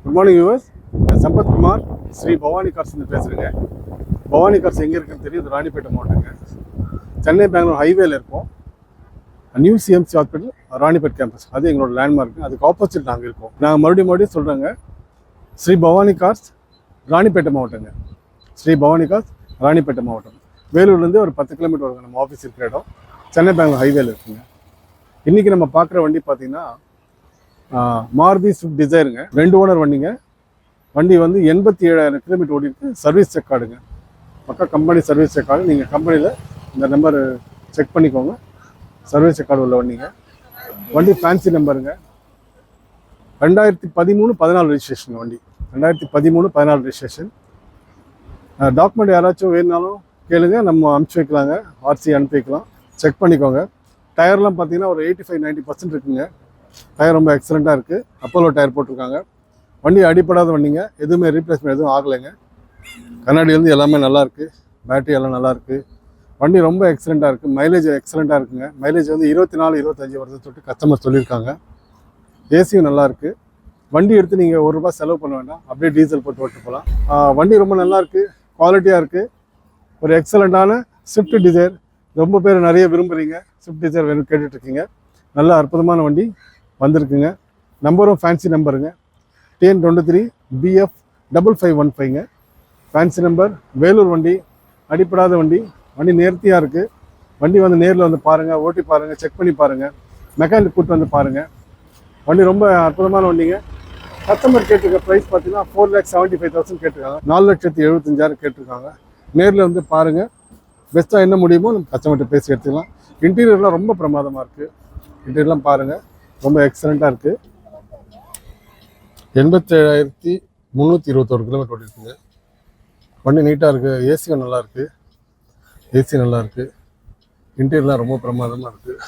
Good morning yours. Sampath Kumar Sri Bhavani கார்ஸ்லேருந்து பேசுகிறேங்க. Bhavani cars எங்கே இருக்குன்னு தெரியும், இது ராணிப்பேட்டை மாவட்டங்க. சென்னை பெங்களூர் ஹைவேல இருக்கும். New CMC hospital Ranipet campus, அது எங்களோட லேண்ட்மார்க்கு. அதுக்கு ஆப்போசிட் நாங்கள் இருக்கோம். நாங்கள் மறுபடியும் சொல்கிறேங்க, ஸ்ரீ பவானி கார்ஸ் ராணிப்பேட்டை மாவட்டங்க. ஸ்ரீ பவானி கார்ஸ் ராணிப்பேட்டை மாவட்டம். வேலூர்லேருந்து ஒரு 10 கிலோமீட்டர் வருங்க நம்ம ஆஃபீஸ் இருக்கிற இடம். சென்னை பெங்களூர் ஹைவேல இருக்குங்க. இன்றைக்கி நம்ம பார்க்குற வண்டி பார்த்தீங்கன்னா மாருதி ஸ்விஃப்ட் டிசைருங்க. 2 ஓனர் வண்டிங்க. வண்டி வந்து 87,000 கிலோமீட்டர் ஓடி இருக்கு. சர்வீஸ் ரெக்கார்டுங்க, பக்கா கம்பெனி சர்வீஸ் ரெக்கார்டு. நீங்கள் கம்பெனியில் இந்த நம்பர் செக் பண்ணிக்கோங்க, சர்வீஸ் ரெக்கார்டு உள்ள வண்டிங்க. வண்டி ஃபேன்சி நம்பருங்க. 2013-14 ரெஜிஸ்ட்ரேஷன் வண்டி. 2013-14 ரெஜிஸ்ட்ரேஷன். டாக்குமெண்ட் யாராச்சும் வேணுனாலும் கேளுங்க, நம்ம அனுப்பிச்சி வைக்கலாங்க. ஆர்சி அனுப்பி வைக்கலாம், செக் பண்ணிக்கோங்க. டயர்லாம் பார்த்தீங்கன்னா ஒரு 85-90% இருக்குங்க. டயர் ரொம்ப எக்ஸலண்ட்டாக இருக்குது. அப்போலோ டயர் போட்டிருக்காங்க. வண்டி அடிப்படாத வண்டிங்க, எதுவுமே ரீப்ளேஸ்மெண்ட் எதுவும் ஆகலைங்க. கண்ணாடியிலேருந்து எல்லாமே நல்லாயிருக்கு, பேட்டரி எல்லாம் நல்லாயிருக்கு. வண்டி ரொம்ப எக்ஸலண்ட்டாக இருக்குது. மைலேஜ் எக்ஸலண்ட்டாக இருக்குங்க. மைலேஜ் வந்து 24-25 வருஷம் தொட்டு கஸ்டமர் சொல்லியிருக்காங்க. ஏசியும் நல்லாயிருக்கு. வண்டி எடுத்து நீங்கள் ₹1 செலவு பண்ண வேண்டாம், அப்படியே டீசல் போட்டு ஓட்டு போகலாம். வண்டி ரொம்ப நல்லாயிருக்கு, குவாலிட்டியாக இருக்குது. ஒரு எக்ஸலண்ட்டான ஸ்விஃப்ட் டிசைர். ரொம்ப பேர் நிறைய விரும்புகிறீங்க, ஸ்விஃப்ட் டிசைர் வேணும் கேட்டுட்ருக்கீங்க. நல்ல அற்புதமான வண்டி வந்திருக்குங்க. நம்பரும் ஃபேன்சி நம்பருங்க. TN23 BF 5515ங்க. Fancy number. வேலூர் வண்டி, அடிப்படாத வண்டி. வண்டி நேர்த்தியாக இருக்குது. வண்டி வந்து நேரில் வந்து பாருங்கள், ஓட்டி பாருங்கள், செக் பண்ணி பாருங்கள், மெக்கானிக் கூப்பிட்டு வந்து பாருங்கள். வண்டி ரொம்ப அற்புதமான வண்டிங்க. கஸ்டமர் கேட்டிருக்க ப்ரைஸ் பார்த்தீங்கன்னா 4,75,000 கேட்டிருக்காங்க. 4,75,000 கேட்டிருக்காங்க. நேரில் வந்து பாருங்கள், பெஸ்ட்டாக என்ன முடியுமோ நம்ம கஸ்டமர்கிட்ட பேசி எடுத்துக்கலாம். இன்டீரியர்லாம் ரொம்ப பிரமாதமாக இருக்குது. இன்டீரியர்லாம் பாருங்கள், ரொம்ப எக்ஸலண்ட்டாக இருக்குது. 87,321 கிலோமீட்டர் ஓடி இருக்குங்க. வண்டி நீட்டாக இருக்குது. ஏசியும் நல்லாயிருக்கு, ஏசி நல்லாயிருக்கு. இன்டீரியர்லாம் ரொம்ப பிரமாதமாக இருக்குது.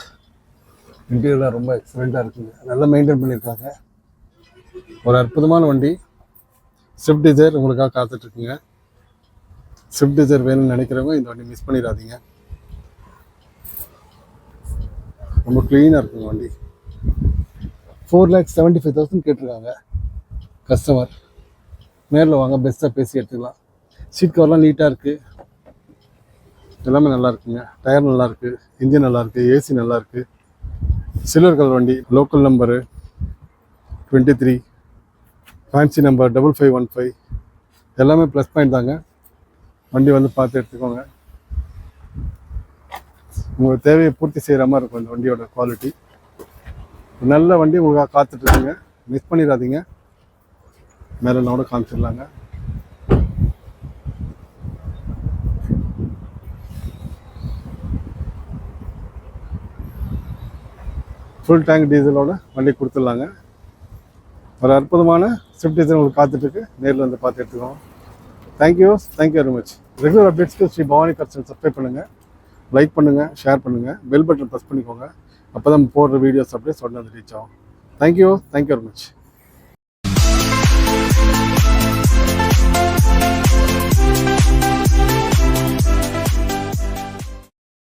இன்டீரியர்லாம் ரொம்ப எக்ஸலண்ட்டாக இருக்குங்க. நல்லா மெயின்டைன் பண்ணியிருக்காங்க. ஒரு அற்புதமான வண்டி. ஸ்விஃப்ட் டிசைர் உங்களுக்காக காத்துட்ருக்குங்க. ஸ்விஃப்ட் டிசைர் வேணும்னு நினைக்கிறவங்க இந்த வண்டி மிஸ் பண்ணிடாதீங்க. ரொம்ப க்ளீனாக இருக்குங்க வண்டி. 4,75,000 கேட்டிருக்காங்க கஸ்டமர். நேரில் வாங்க, பெஸ்ட்டாக பேசி எடுத்துக்கலாம். சீட் கவர்லாம் நீட்டாக இருக்குது, எல்லாமே நல்லா இருக்குங்க. டயர் நல்லாயிருக்கு, இன்ஜின் நல்லாயிருக்கு, ஏசி நல்லாயிருக்கு. சில்வர் கலர் வண்டி. Local number 23, fancy number 5515. எல்லாமே ப்ளஸ் பாயிண்ட் தாங்க. வண்டி வந்து பார்த்து எடுத்துக்கோங்க. உங்களுக்கு தேவையை பூர்த்தி செய்கிற மாதிரி இருக்கும் இந்த வண்டியோட குவாலிட்டி. நல்ல வண்டி உங்களுக்காக காத்துட்ருக்குங்க, மிஸ் பண்ணிடாதீங்க. மேலே நான் கூட காமிச்சிடலாங்க. ஃபுல் டேங்க் டீசலோட வண்டி கொடுத்துடலாங்க. ஒரு அற்புதமான ஸ்விஃப்ட் டிசைர் உங்களுக்கு காத்துட்ருக்கு. நேரில் வந்து பார்த்து எடுத்துக்கோங்க. Thank you very much. ரெகுலர் அப்டேட்ஸ்க்கு ஸ்ரீ பவானி கார்ஸ் சப்ஸ்கிரைப் பண்ணுங்கள், லைக் பண்ணுங்கள், ஷேர் பண்ணுங்கள், பெல் பட்டன் ப்ரெஸ் பண்ணிக்கோங்க. அப்போ தான் போடுற வீடியோஸ் அப்படியே உடனே ரீச் ஆகும். Thank you very much.